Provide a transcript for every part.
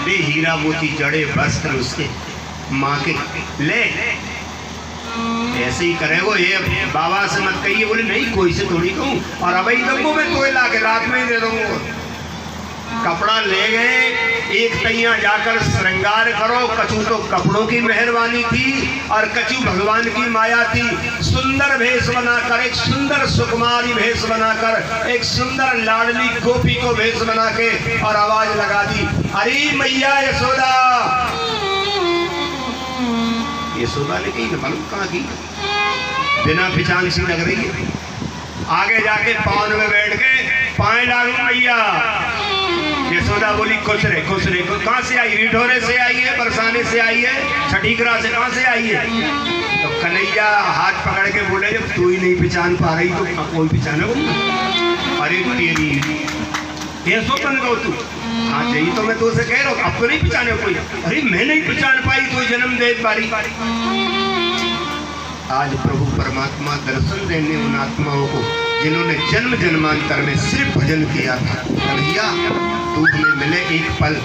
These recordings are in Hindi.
बे हीरा मोती जड़े वस्त्र उसके माँ के ले। ऐसे ही करेगो, ये बाबा से मत कहिए। बोले नहीं कोई से थोड़ी कहूँ, और अब दम्बो में तो ला के रात में ही दे दूंगा। कपड़ा ले गए, एक तैया जाकर श्रृंगार करो। कछु तो कपड़ों की मेहरबानी थी और कछु भगवान की माया थी। सुंदर भेष बनाकर, एक सुंदर सुकुमारी भेष बनाकर, एक सुंदर लाडली गोपी को भेष बना के और आवाज लगा दी, अरे मैया यशोदा। यशोदा ने कही मालूम कहाँ की, बिना पहचान सी लग रही है। आगे जाके पावन में बैठ के पाए लागू मैया। यशोदा बोली खुश रहे खुश रहे। कहाँ से आई? रिठौरे से आई है, बरसाने से आई है, छठीकरा से कहाँ से आई है? तो कन्हैया हाथ पकड़ के बोले जब तू ही नहीं पहचान पा रही तो कोई पहचाने को? अरे तेरी ये सोचन को तू। हाँ यही तो मैं तुझसे कह रहा हूँ, अब तो नहीं पहचाने कोई। अरे मैं नहीं पहचान पाई तो जन्म दे पारी। आज प्रभु परमात्मा दर्शन देने उन आत्माओं को जिन्होंने जन्म जन्मांतर में सिर्फ भजन किया था। कन्हैया तू हमें मिले एक पल।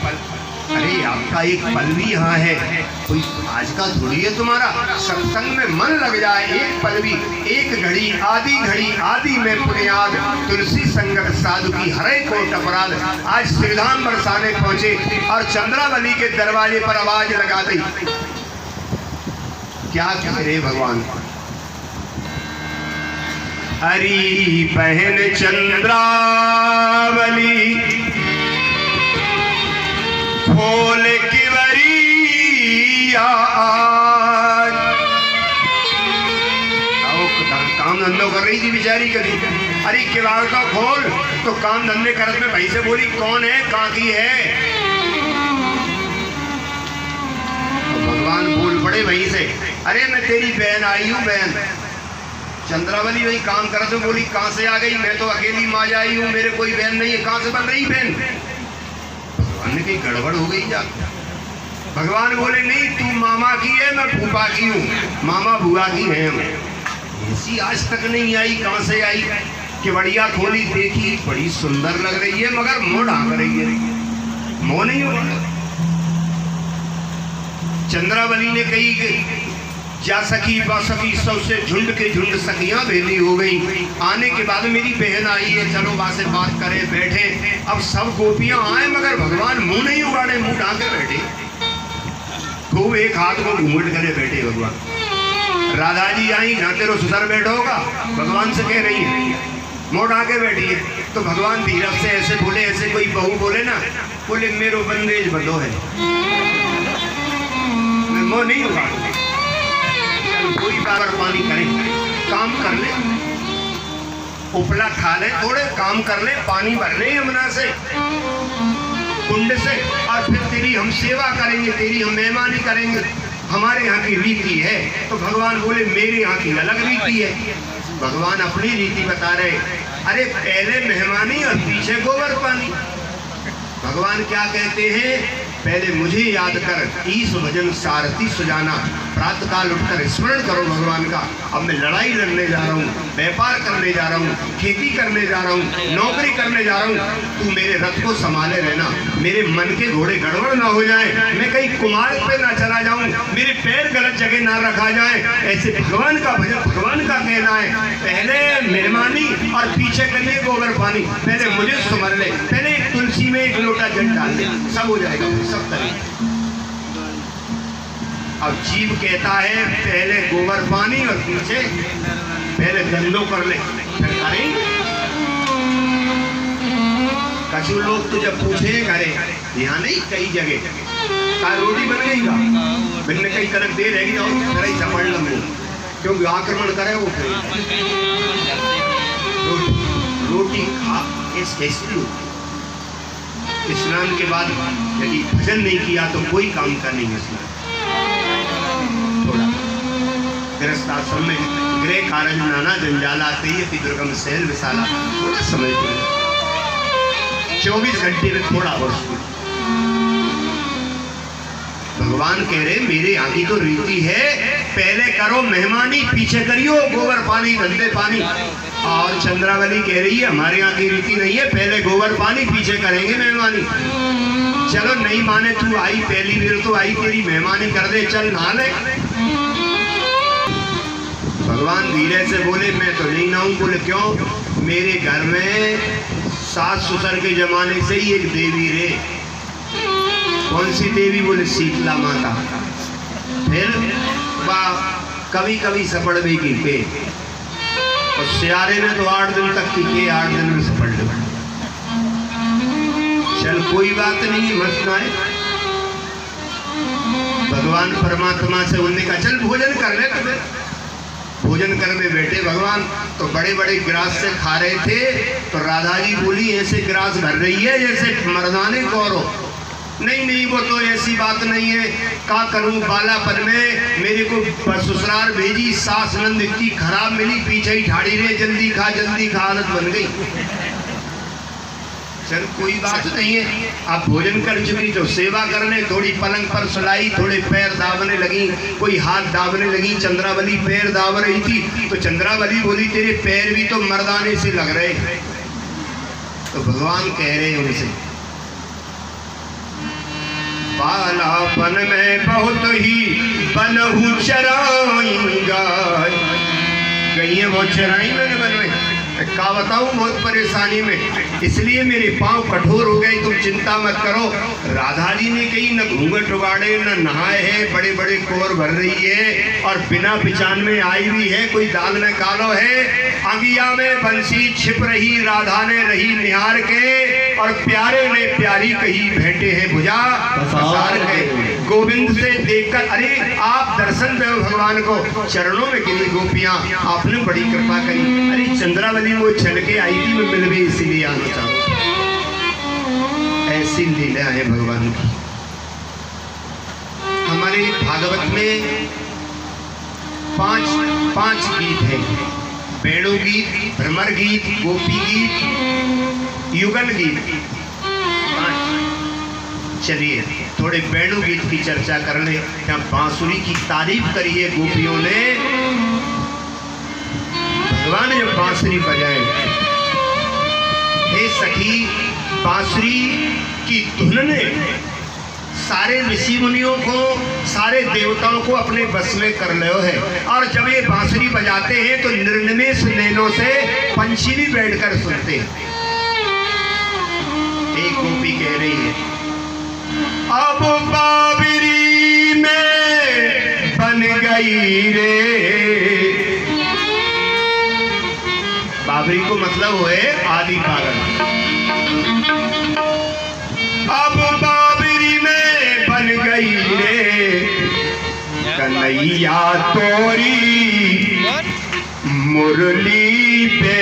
अरे आपका एक पल भी यहाँ है, कोई आज का थोड़ी है तुम्हारा। सत्संग में मन लग जाए, एक पल भी, एक घड़ी आदि में पुण्याद। तुलसी संगत साधु की हरे कोट अपराध। आज श्रीधाम बरसाने पहुंचे और चंद्रावली के दरवाजे पर आवाज लगा दी। क्या कह रहे भगवान? हरी बहन चंद्रावली खोल किवरिया आज। काम धंधो कर रही थी बेचारी कभी। अरे किवाड़ का खोल तो काम धंधे करत में भाई से बोली कौन है, कहाँ की है? तो भगवान बोल पड़े वहीं से, अरे मैं तेरी बहन आई हूँ बहन। चंद्रावली वही काम करते हो, बोली कहाँ से आ गई? मैं तो अकेली माँ आई हूँ, मेरे कोई बहन नहीं है। कहाँ से बन रही बहन? भगवान ने कही गड़बड़ हो गई जा। भगवान बोले नहीं तू मामा की है, मैं फूफा की हूँ, मामा बुआ की है हम। ऐसी आज तक नहीं आई, कहाँ से आई? कि बढ़िया खोली देखी, बड़ी सुंदर लग रही है मगर मुँह ढांक रही है, मुँह नहीं हो रहा। चंद्रावली ने कही जा सकी बासकी सबसे झुंड के झुंड सखियां भेली हो गई। आने के बाद मेरी बहन आई है, चलो वहां से बात करें बैठे। अब सब गोपियां आए मगर भगवान मुंह नहीं उगाड़े, मुंह ढांके बैठे। खूब एक हाथ को घूंघट करे बैठे भगवान। राधा जी आई ना तेरो सुधर बैठो होगा, भगवान से कह रही है, मुंह ढांके बैठी है। तो भगवान धीरज से ऐसे बोले, ऐसे कोई बहू बोले ना, बोले मेरो बंदेज बंदो है, मैं मुंह नहीं उगाड़ू। कोई बार पानी करे, काम कर ले, उपला खा ले, थोड़े काम कर ले, पानी भर ले यमुना से, कुंड से, और फिर तेरी हम सेवा करेंगे, तेरी हम मेहमानी करेंगे। हमारे यहाँ की रीति है। तो भगवान बोले मेरे यहाँ की अलग रीति है। भगवान अपनी रीति बता रहे, अरे पहले मेहमानी और पीछे गोबर पानी। भगवान क्या कहते हैं? पहले मुझे याद कर, ईश भजन सारथी सुजाना। प्रातः काल उठकर स्मरण करो भगवान का। अब मैं लड़ाई लड़ने जा रहा हूँ, व्यापार करने जा रहा हूँ, खेती करने जा रहा हूँ, नौकरी करने जा रहा हूँ। तू मेरे रथ को संभाले रहना, मेरे मन के घोड़े गड़बड़ ना हो जाए, मैं कहीं कुमार पे ना चला जाऊँ, मेरे पैर गलत जगह ना रखा जाए। ऐसे भगवान का भजन, भगवान का कहना है। पहले मेहमानी और पीछे करिए गोबर पानी। पहले मुझे संभल ले, पहले एक तुलसी में एक लोटा जल डाल दे, सब हो जाएगा, सब करेंगे। अब जीव कहता है पहले गोबर पानी और पीछे पहले धंधो कर ले, फिर करेंगे। कछु लोग तो जब पूछे करे, यहाँ नहीं कई जगह का रोटी बन गई का बिन कई तरफ दे रहेगी और जरा ही समझ लो, क्योंकि आक्रमण करे वो रोटी खा कैसे। स्नान के बाद यदि भजन नहीं किया तो कोई काम का नहीं है। स्नान थोड़ा गृहस्थ आश्रम में गृह कार्य नाना जंजाला तेयति दुर्गम शैल विशाला, थोड़ा समय तो 24 घंटे में थोड़ा वस्तु। भगवान कह रहे मेरे यहाँ की तो रीति है, पहले करो मेहमानी, पीछे करियो गोबर पानी धंधे पानी। और चंद्रावली कह रही है हमारे यहाँ की रीति नहीं है, पहले गोबर पानी पीछे करेंगे मेहमानी। चलो नहीं माने, तू आई पहली बार तो आई, तेरी मेहमानी कर दे, चल नहा ले। भगवान धीरे से बोले मैं तो नहीं नहाऊं। बोले क्यों? मेरे घर में सास ससुर के जमाने से ही एक देवी रे। कौन सी देवी? बोले शीतला माता। फिर वाह कभी कभी सपड़ भी की पे, और सियारे ने तो 8 दिन तक की के 8 दिन में सपड़ लो। चल कोई बात नहीं, मत आए। भगवान परमात्मा से उन्होंने कहा चल भोजन कर ले। तुम्हें भोजन करने बैठे भगवान तो बड़े बड़े गिलास से खा रहे थे, तो राधा जी बोली ऐसे गिलास भर रही है जैसे मर्दाने गौरव। नहीं नहीं वो तो ऐसी बात नहीं है, का करूं बालापन में मेरे को ससुराल भेजी, सास नंद इतनी खराब मिली, पीछे ही ठाड़ी रहे, जल्दी खा हालत बन गई। चल कोई बात नहीं है, आप भोजन कर चुकी तो सेवा कर ले। थोड़ी पलंग पर सुलाई, थोड़े पैर दाबने लगी, कोई हाथ दाबने लगी। चंद्रावली पैर दाब रही थी, तो चंद्रावली बोली तेरे पैर भी तो मर्दाने से लग रहे। तो भगवान कह रहे हैं उनसे बालापन में बहुत ही बनहु चराएंगा। गई वो चराई मैंने बनवाई, क्या बताऊं बहुत परेशानी में, इसलिए मेरे पांव कठोर हो गए। तुम चिंता मत करो। राधा जी ने कहीं न घूंघट उगाड़े न नहाए है, बड़े बड़े कोर भर रही है और बिना पिचान में आई भी है, कोई दाल में कालो है। अंगिया में बंसी छिप रही, राधा ने रही निहार के, और प्यारे ने प्यारी कही भेंटे है भुजा पसार के। गोविंद से देखकर अरे आप दर्शन दो भगवान को, चरणों में गिरी गोपियां, आपने बड़ी कृपा करी। अरे चंद्रावली वो चल के आई थी, मैं मिल गई इसीलिए आना चाहूँ। ऐसी लीला है भगवान की। हमारे भागवत में पांच गीत हैं, वेणु गीत, भ्रमर गीत, गोपी गीत, युगल गीत। चलिए थोड़े वेणु गीत की चर्चा कर ले। यहाँ बांसुरी की तारीफ करी है गोपियों ने। भगवान ने जब बांसुरी बजाए, हे सखी बांसुरी की धुन ने सारे ऋषि मुनियों को, सारे देवताओं को अपने बस में कर लियो है। और जब ये बांसुरी बजाते हैं तो निर्निमेष नैनों से पंछी भी बैठकर सुनते हैं। एक गोपी कह रही है अब बाबरी में बन गई रे। बाबरी को मतलब हुए आदि पागल। अब बाबरी में बन गई रे कन्हैया तोरी मुरली पे